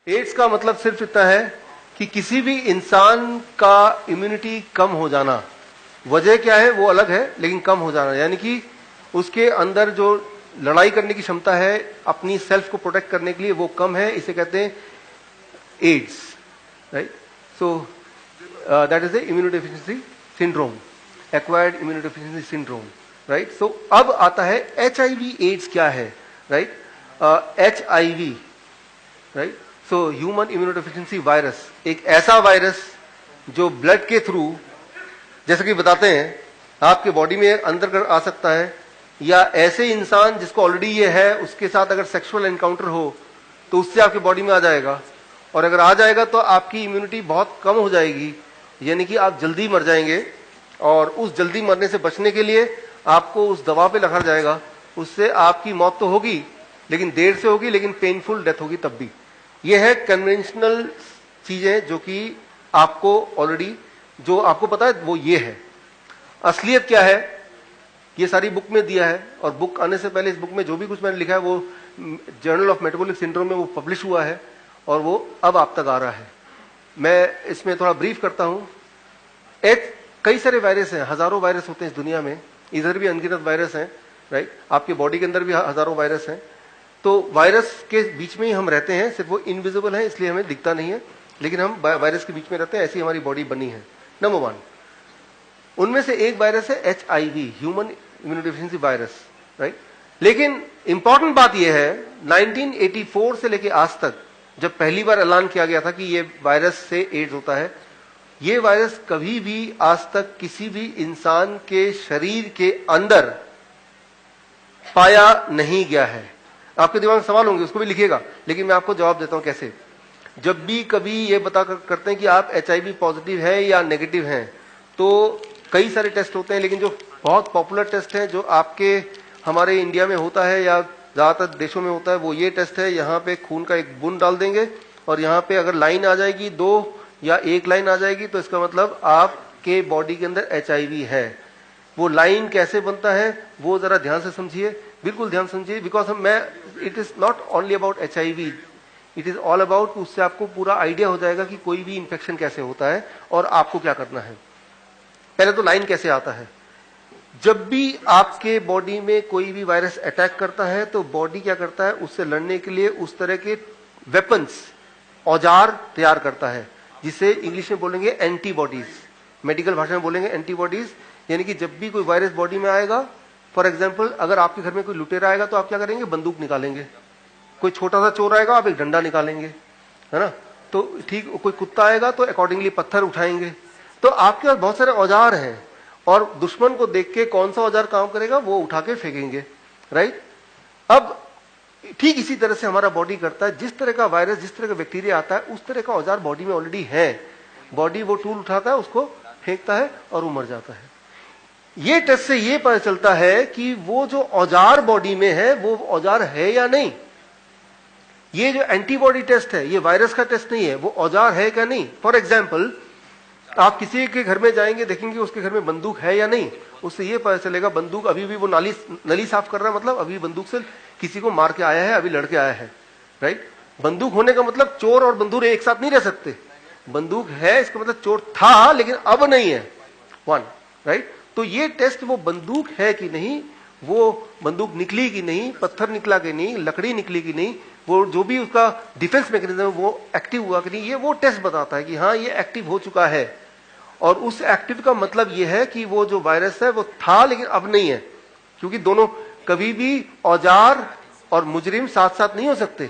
Ads का मतलब सिर्फ इतना है कि किसी भी इंसान का इम्यूनिटी कम हो जाना, वजह क्या है वो अलग है, लेकिन कम हो जाना, यानी कि उसके अंदर जो लड़ाई करने की क्षमता है अपनी सेल्फ को प्रोटेक्ट करने के लिए वो कम है, इसे कहते हैं AIDS, right. So that is the immunodeficiency syndrome, acquired immunodeficiency syndrome, right. So अब आता है HIV एड्स क्या है, right. HIV, right. So human immunodeficiency virus, एक ऐसा वायरस जो ब्लड के थ्रू, जैसे कि बताते हैं, आपके बॉडी में अंदर आ सकता है, या ऐसे इंसान जिसको ऑलरेडी ये है उसके साथ अगर सेक्सुअल एनकाउंटर हो तो उससे आपके बॉडी में आ जाएगा, और अगर आ जाएगा तो आपकी इम्यूनिटी बहुत कम हो जाएगी, यानी कि आप जल्दी मर जाएंगे। और उस जल्दी मरने से बचने के लिए आपको उस दवा पे रखा जाएगा, उससे आपकी मौत तो होगी लेकिन देर से होगी, लेकिन पेनफुल डेथ होगी तब भी। ये है कन्वेंशनल चीजें जो कि आपको ऑलरेडी, जो आपको पता है वो ये है। असलियत क्या है ये सारी बुक में दिया है, और बुक आने से पहले इस बुक में जो भी कुछ मैंने लिखा है वो जर्नल ऑफ मेटाबॉलिक सिंड्रोम में वो पब्लिश हुआ है और वो अब आप तक आ रहा है। मैं इसमें थोड़ा ब्रीफ करता हूं। कई सारे वायरस हैं, हजारों वायरस होते हैं इस दुनिया में, इधर भी अनगिनत वायरस हैं, राइट। आपके बॉडी के अंदर भी हजारों वायरस हैं। तो वायरस के बीच में ही हम रहते हैं, सिर्फ वो इनविजिबल है इसलिए हमें दिखता नहीं है, लेकिन हम वायरस के बीच में रहते हैं, ऐसी हमारी बॉडी बनी है। नंबर 1, उनमें से एक वायरस है HIV, human immunodeficiency virus, right. लेकिन इंपॉर्टेंट बात यह है 1984 से लेकर आज तक, जब पहली बार ऐलान किया गया था कि ये वायरस से एड्स होता है, ये वायरस कभी भी आज तक किसी भी इंसान के शरीर के अंदर पाया नहीं गया है। आपके दिमाग में सवाल होंगे, उसको भी लिखिएगा, लेकिन मैं आपको जवाब देता हूं कैसे। जब भी कभी ये बता करते हैं कि आप HIV पॉजिटिव है या नेगेटिव हैं, तो कई सारे टेस्ट होते हैं, लेकिन जो बहुत पॉपुलर टेस्ट है जो आपके हमारे इंडिया में होता है या ज्यादातर देशों में होता है, वो ये टेस्ट है। यहाँ पे खून का एक बूंद डाल देंगे और यहाँ पे अगर लाइन आ जाएगी, 2 या 1 लाइन आ जाएगी, तो इसका मतलब आपके बॉडी के अंदर HIV है। वो लाइन कैसे बनता है वो जरा ध्यान से समझिए, बिल्कुल ध्यान समझिए, because it is not only about HIV, it is all about, उससे आपको पूरा आइडिया हो जाएगा कि कोई भी इंफेक्शन कैसे होता है और आपको क्या करना है। पहले तो लाइन कैसे आता है। जब भी आपके बॉडी में कोई भी वायरस अटैक करता है तो बॉडी क्या करता है, उससे लड़ने के लिए उस तरह के वेपन्स, औजार तैयार करता है, जिसे इंग्लिश में बोलेंगे एंटीबॉडीज, मेडिकल भाषा में बोलेंगे एंटीबॉडीज। यानी कि जब भी कोई वायरस बॉडी में आएगा, फॉर एग्जाम्पल अगर आपके घर में कोई लुटेरा आएगा तो आप क्या करेंगे, बंदूक निकालेंगे। कोई छोटा सा चोर आएगा आप एक डंडा निकालेंगे, है ना। तो ठीक, कोई कुत्ता आएगा तो अकॉर्डिंगली पत्थर उठाएंगे। तो आपके पास बहुत सारे औजार हैं, और दुश्मन को देख के कौन सा औजार काम करेगा वो उठा के फेंकेंगे, राइट। अब ठीक इसी तरह से हमारा बॉडी करता है, जिस तरह का वायरस, जिस तरह का बैक्टीरिया आता है, उस तरह का औजार बॉडी में ऑलरेडी है। बॉडी वो टूल उठाता है, उसको फेंकता है और वो मर जाता है। ये टेस्ट से ये पता चलता है कि वो जो औजार बॉडी में है वो औजार है या नहीं। ये जो एंटीबॉडी टेस्ट है ये वायरस का टेस्ट नहीं है, वो औजार है क्या नहीं। फॉर एग्जाम्पल आप किसी के घर में जाएंगे, देखेंगे उसके घर में बंदूक है या नहीं, उससे ये पता चलेगा बंदूक अभी भी वो नली साफ कर रहा है, मतलब अभी बंदूक से किसी को मार के आया है, अभी लड़के आया है, राइट। बंदूक होने का मतलब चोर और बंदूक एक साथ नहीं रह सकते। बंदूक है इसका मतलब चोर था लेकिन अब नहीं है, 1, राइट। तो ये टेस्ट वो बंदूक है कि नहीं, वो बंदूक निकली कि नहीं, पत्थर निकला कि नहीं, लकड़ी निकली कि नहीं, वो जो भी उसका डिफेंस मैकेनिज्म है वो एक्टिव हुआ कि नहीं, ये वो टेस्ट बताता है कि हाँ ये एक्टिव हो चुका है। और उस एक्टिव का मतलब ये है कि वो जो वायरस है वो था लेकिन अब नहीं है, क्योंकि दोनों कभी भी औजार और मुजरिम साथ साथ नहीं हो सकते।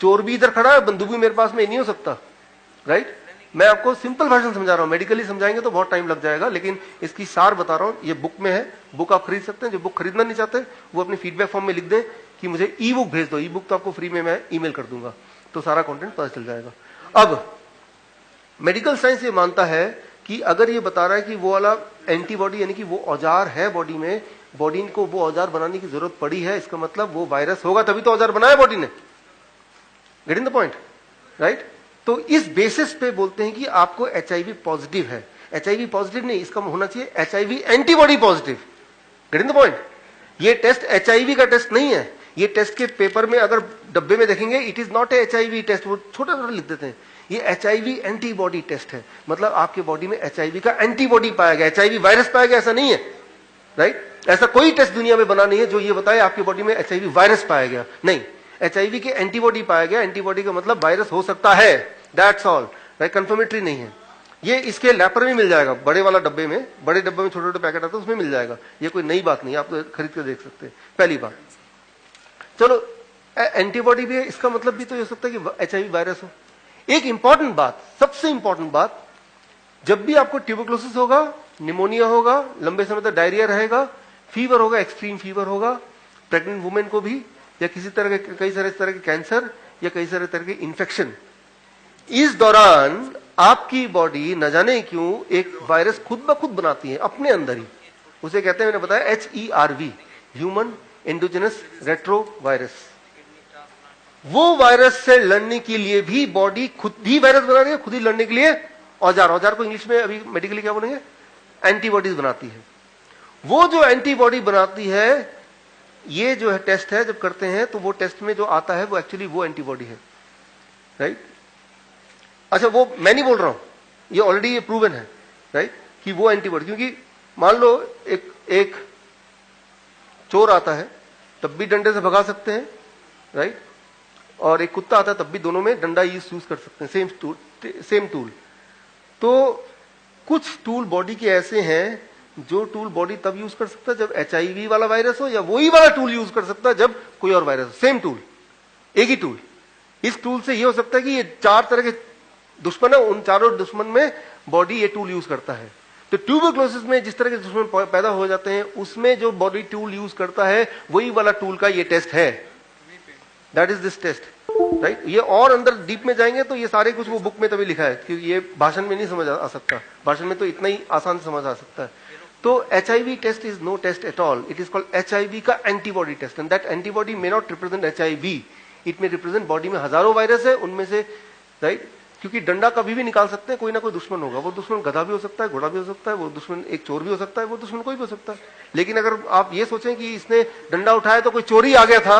चोर भी इधर खड़ा है, बंदूक भी मेरे पास में नहीं हो सकता, राइट। मैं आपको सिंपल भाषा समझा रहा हूं, मेडिकली समझाएंगे तो बहुत टाइम लग जाएगा, लेकिन इसकी सार बता रहा हूं। ये बुक में है, बुक आप खरीद सकते हैं। जो बुक खरीदना नहीं चाहते वो अपने फीडबैक फॉर्म में लिख दें कि मुझे ई बुक भेज दो, ई बुक तो आपको फ्री में मैं ईमेल कर दूंगा, तो सारा कंटेंट पता चल जाएगा। अब मेडिकल साइंस ये मानता है कि अगर ये बता रहा है कि वो वाला एंटीबॉडी यानी कि वो औजार है बॉडी में, बॉडी को वो औजार बनाने की जरूरत पड़ी है, इसका मतलब वो वायरस होगा, तभी तो औजार बनाया बॉडी ने। Getting the point, right. तो इस बेसिस पे बोलते हैं कि आपको HIV पॉजिटिव है। HIV पॉजिटिव नहीं, इसका होना चाहिए HIV antibody positive. Getting the point. ये टेस्ट HIV का टेस्ट नहीं है, ये टेस्ट के पेपर में अगर डब्बे में देखेंगे, it is not a HIV test, वो छोटा छोटा लिख देते हैं, ये HIV एंटीबॉडी टेस्ट है। मतलब आपके बॉडी में HIV का एंटीबॉडी पाया गया, HIV वायरस पाया गया ऐसा नहीं है, राइट? ऐसा कोई टेस्ट दुनिया में बना नहीं है जो ये बताए आपकी बॉडी में HIV वायरस पाया गया, नहीं, HIV के एंटीबॉडी पाया गया। एंटीबॉडी का मतलब वायरस हो सकता है, दैट्स ऑल, राइट? कंफर्मेटरी नहीं है। ये इसके लैपर में मिल जाएगा, बड़े वाला डब्बे में, बड़े डब्बे में छोटे छोटे पैकेट आते हैं उसमें मिल जाएगा। ये कोई नई बात नहीं है, आप तो खरीद कर देख सकते हैं। पहली बात, चलो एंटीबॉडी भी है, इसका मतलब भी तो हो सकता है कि HIV वायरस हो। एक इंपॉर्टेंट बात, सबसे इंपॉर्टेंट बात, जब भी आपको ट्यूबरकुलोसिस होगा, निमोनिया होगा, लंबे समय तक डायरिया रहेगा, फीवर होगा, एक्सट्रीम फीवर होगा, प्रेग्नेंट वुमेन को भी, या किसी तरह के कई सारे तरह के कैंसर या कई सारे तरह के इन्फेक्शन, इस दौरान आपकी बॉडी न जाने क्यों एक वायरस खुद ब खुद बनाती है अपने अंदर ही। उसे कहते हैं, मैंने बताया, HERV, human endogenous retro virus. वो वायरस से लड़ने के लिए भी बॉडी खुद ही वायरस बना रही है, खुद ही लड़ने के लिए औजार को इंग्लिश में अभी मेडिकली क्या बोलेंगे, एंटीबॉडीज बनाती है। वो जो एंटीबॉडी बनाती है, ये जो है टेस्ट है, जब करते हैं तो वो टेस्ट में जो आता है वो एक्चुअली वो एंटीबॉडी है, राइट? अच्छा, वो मैं नहीं बोल रहा हूं, ये ऑलरेडी ये प्रूवन है, राइट, कि वो एंटीबॉडी। क्योंकि मान लो एक चोर आता है, तब भी डंडे से भगा सकते हैं, राइट? और एक कुत्ता आता है, तब भी दोनों में डंडा यूज कर सकते हैं, सेम टूल। तो कुछ टूल बॉडी के ऐसे हैं जो टूल बॉडी तब यूज कर सकता है जब HIV वाला वायरस हो, या वही वाला टूल यूज कर सकता है जब कोई और वायरस हो। सेम टूल, एक ही टूल। इस टूल से ये हो सकता है कि ये 4 तरह के दुश्मन है, उन चारों दुश्मन में बॉडी ये टूल यूज करता है। तो ट्यूबरकुलोसिस में जिस तरह के दुश्मन पैदा हो जाते हैं, उसमें जो बॉडी टूल यूज करता है वही वाला टूल का ये टेस्ट है, that is this test, right? ये और अंदर डीप में जाएंगे तो ये सारे कुछ वो बुक में तभी लिखा है, क्योंकि ये भाषण में नहीं समझ आ सकता, भाषण में तो इतना ही आसान समझ आ सकता है। तो HIV test is no test at all, it is called HIV का antibody test, and that antibody may not represent HIV, it may represent body में हजारों वायरस है, उनमें से, राइट? क्योंकि डंडा कभी भी निकाल सकते हैं, कोई ना कोई दुश्मन होगा। वो दुश्मन गधा भी हो सकता है, घोड़ा भी हो सकता है, वो दुश्मन एक चोर भी हो सकता है, वो दुश्मन कोई भी हो सकता है। लेकिन अगर आप ये सोचें कि इसने डंडा उठाया तो कोई चोरी आ गया था,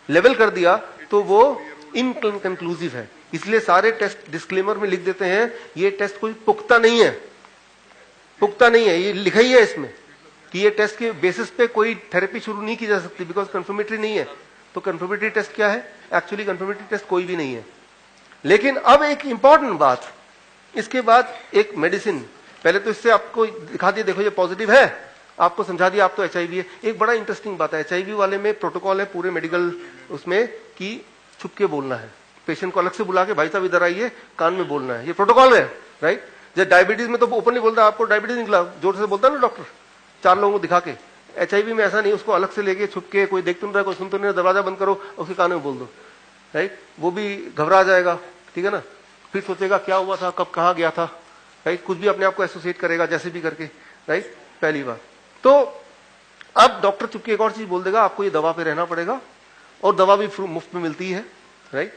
लेवल कर दिया, तो वो इनकंक्लूसिव है। इसलिए सारे टेस्ट डिस्क्लेमर में लिख देते हैं, ये टेस्ट कोई पुख्ता नहीं है, पुख्ता नहीं है, ये लिखा ही है इसमें कि ये टेस्ट के बेसिस पे कोई थेरेपी शुरू नहीं की जा सकती, बिकॉज कंफर्मेटरी नहीं है। तो कंफर्मेटरी टेस्ट क्या है? एक्चुअली कंफर्मेटरी टेस्ट कोई भी नहीं है। लेकिन अब एक इंपॉर्टेंट बात, इसके बाद एक मेडिसिन, पहले तो इससे आपको दिखा दिया, देखो ये पॉजिटिव है, आपको समझा दिया आप तो HIV है। एक बड़ा इंटरेस्टिंग बात है, HIV वाले में प्रोटोकॉल है पूरे मेडिकल उसमें कि छुप के बोलना है, पेशेंट को अलग से बुला के, भाई साहब इधर आइए, कान में बोलना है, ये प्रोटोकॉल है, राइट? जब डायबिटीज में तो ओपनली बोलता है, आपको डायबिटीज निकला, जोर से बोलता है ना डॉक्टर, 4 लोगों को दिखा के। HIV में ऐसा नहीं, उसको अलग से लेके छुप के, कोई देख तो नहीं रहा, कोई सुन तो नहीं रहा, दरवाजा बंद करो, उसके कान में बोल दो, राइट? वो भी घबरा जाएगा, ठीक है ना, फिर सोचेगा क्या हुआ था, कब कहाँ गया था, राइट? कुछ भी अपने आप को एसोसिएट करेगा जैसे भी करके, राइट? पहली बात तो अब डॉक्टर चुपके एक और चीज बोल देगा, आपको ये दवा पे रहना पड़ेगा, और दवा भी मुफ्त में मिलती है, राइट?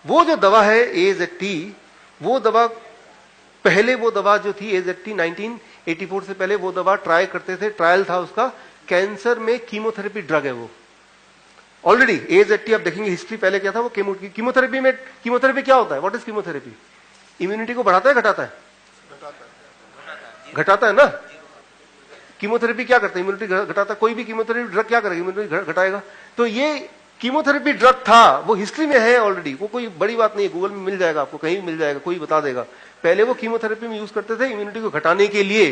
वो जो दवा है AZT, वो दवा पहले, वो दवा जो थी AZT 1984 से पहले वो दवा ट्राई करते थे, ट्रायल था उसका, कैंसर में कीमोथेरेपी ड्रग है वो ऑलरेडी। AZT आप देखेंगे हिस्ट्री, पहले क्या था वो कीमोथेरेपी में, कीमोथेरेपी क्या होता है, व्हाट इज कीमोथेरेपी? इम्यूनिटी को बढ़ाता है, घटाता है? घटाता है ना। कीमोथेरेपी क्या करता है? इम्यूनिटी घटाता है। कोई भी कीमोथेरेपी ड्रग क्या करेगा? इम्यूनिटी घटाएगा। तो ये कीमोथेरेपी ड्रग था, वो हिस्ट्री में है ऑलरेडी, वो कोई बड़ी बात नहीं है, गूगल में मिल जाएगा आपको, कहीं भी मिल जाएगा, कोई बता देगा। पहले वो कीमोथेरेपी में यूज करते थे इम्यूनिटी को घटाने के लिए।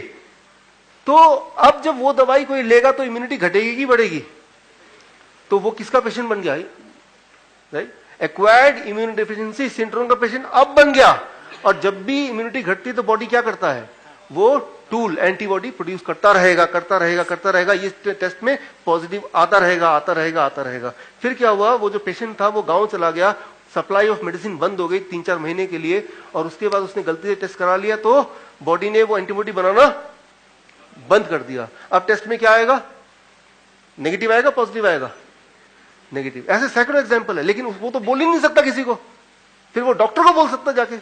तो अब जब वो दवाई कोई लेगा तो इम्यूनिटी घटेगी कि बढ़ेगी? तो वो किसका पेशेंट बन गया, right? Acquired immuno deficiency syndrome का पेशेंट अब बन गया। और जब भी इम्यूनिटी घटती है तो बॉडी क्या करता है? वो टूल एंटीबॉडी प्रोड्यूस करता रहेगा, करता रहेगा, करता रहेगा। ये टेस्ट में पॉजिटिव आता रहेगा, आता रहेगा, आता रहेगा। फिर क्या हुआ, वो जो पेशेंट था वो गांव चला गया, सप्लाई ऑफ मेडिसिन बंद हो गई 3-4 महीने के लिए, और उसके बाद उसने गलती से टेस्ट करा लिया तो बॉडी ने वो एंटीबॉडी बनाना बंद कर दिया। अब टेस्ट में क्या आएगा? नेगेटिव आएगा, पॉजिटिव आएगा? नेगेटिव। ऐसे सैकड़ों एग्जाम्पल है, लेकिन वो तो बोल ही नहीं सकता किसी को। फिर वो डॉक्टर को बोल सकता जाके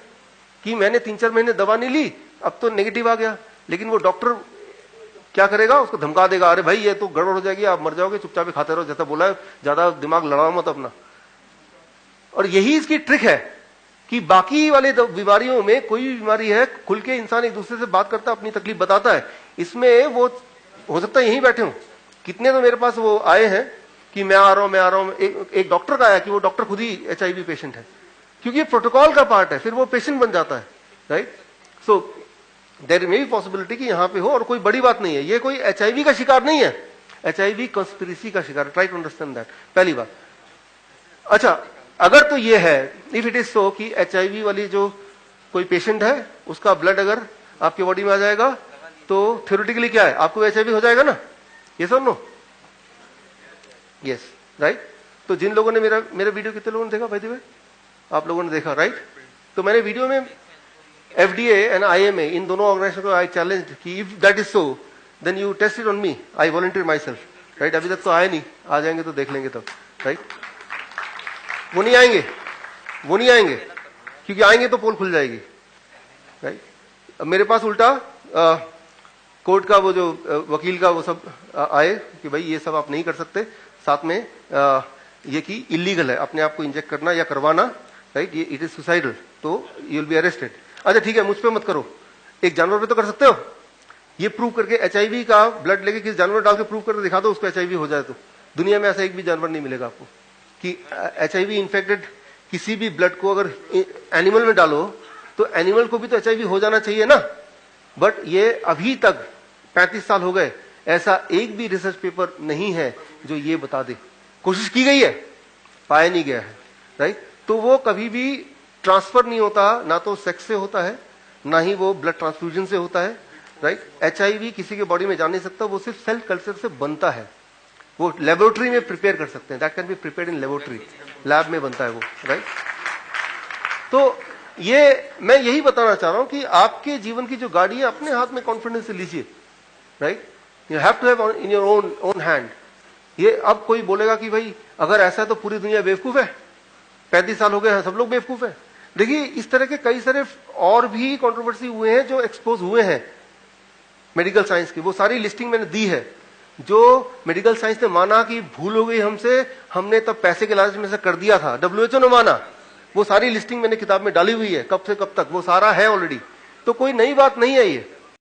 कि मैंने 3-4 महीने दवा नहीं ली, अब तो नेगेटिव आ गया। लेकिन वो डॉक्टर क्या करेगा, उसको धमका देगा, अरे भाई ये तो गड़बड़ हो जाएगी, आप मर जाओगे, चुपचाप खाते रहो, जैसा बोला है, ज्यादा दिमाग लड़ाओ मत अपना। और यही इसकी ट्रिक है कि बाकी वाले बीमारियों में कोई भी बीमारी है, खुल के इंसान एक दूसरे से बात करता है, अपनी तकलीफ बताता है। इसमें वो हो सकता है यहीं बैठे हूं, कितने तो मेरे पास वो आए हैं कि मैं आ रहा हूं। एक डॉक्टर का आया कि वो डॉक्टर खुद ही HIV पेशेंट है, क्योंकि ये प्रोटोकॉल का पार्ट है, फिर वो पेशेंट बन जाता है, right. So there may be possibility कि यहां पे हो, और कोई बड़ी बात नहीं है, ये कोई HIV का शिकार नहीं है, HIV कंस्पिरेसी का शिकार है। ट्राई टू अंडरस्टैंड दैट, पहली बात। अच्छा, अगर तो ये है, इफ इट इज सो कि HIV वाली जो कोई पेशेंट है, उसका ब्लड अगर आपके बॉडी में आ जाएगा, तो थ्योरेटिकली क्या है, आपको HIV हो जाएगा ना, ये सब नो, यस, राइट। तो जिन लोगों ने मेरा वीडियो, कितने लोगों ने देखा भाई वे, आप लोगों ने देखा, राइट। तो मैंने वीडियो में FDA एंड IMA इन दोनों ऑर्गेनाइजेशन को आई चैलेंज कि if that is so then you test it on me, I volunteer myself, right. अभी तक तो आए नहीं, आ जाएंगे तो देख लेंगे तब, राइट। वो नहीं आएंगे, वो नहीं आएंगे, क्योंकि आएंगे तो पोल खुल जाएगी, राइट। अब मेरे पास उल्टा कोर्ट का वो जो वकील का वो सब आए कि भाई ये सब आप नहीं कर सकते, साथ में ये कि इलीगल है अपने आप को इंजेक्ट करना या करवाना, राइट, ये इट इज सुसाइडल, तो यू विल बी अरेस्टेड। अच्छा ठीक है, मुझ पे मत करो, एक जानवर पे तो कर सकते हो, ये प्रूव करके HIV का ब्लड लेके किसी जानवर डाल के प्रूव करके दिखा दो उसको HIV हो जाए, तो दुनिया में ऐसा एक भी जानवर नहीं मिलेगा आपको कि HIV इन्फेक्टेड किसी भी ब्लड को अगर एनिमल में डालो तो एनिमल को भी तो HIV हो जाना चाहिए ना। बट ये अभी तक 35 साल हो गए, ऐसा एक भी रिसर्च पेपर नहीं है जो ये बता दे। कोशिश की गई है, पाया नहीं गया है, राइट। तो वो कभी भी ट्रांसफर नहीं होता, ना तो सेक्स से होता है, ना ही वो ब्लड ट्रांसफ्यूजन से होता है, राइट। HIV किसी के बॉडी में जा नहीं सकता, वो सिर्फ सेल कल्चर से बनता है, वो लेबोरेटरी में प्रिपेयर कर सकते हैं, that can be prepared in laboratory, lab में बनता है वो, राइट। तो ये मैं यही बताना चाह रहा हूं कि आपके जीवन की जो गाड़ी है अपने हाथ में कॉन्फिडेंस से लीजिए, right. You have to have in your own hand. ये अब कोई बोलेगा कि भाई अगर ऐसा है तो पूरी दुनिया बेवकूफ है, 35 साल हो गए हैं, सब लोग बेवकूफ है। देखिए इस तरह के कई सारे और भी कंट्रोवर्सी हुए हैं जो एक्सपोज हुए हैं मेडिकल साइंस की, वो सारी लिस्टिंग मैंने दी है। जो मेडिकल साइंस ने माना कि भूल हो गई हमसे, हमने तब पैसे के लालच में से कर दिया था, WHO ने माना, वो सारी लिस्टिंग मैंने किताब में डाली हुई है, कब से कब तक, वो सारा है ऑलरेडी। तो कोई नई बात नहीं है ये।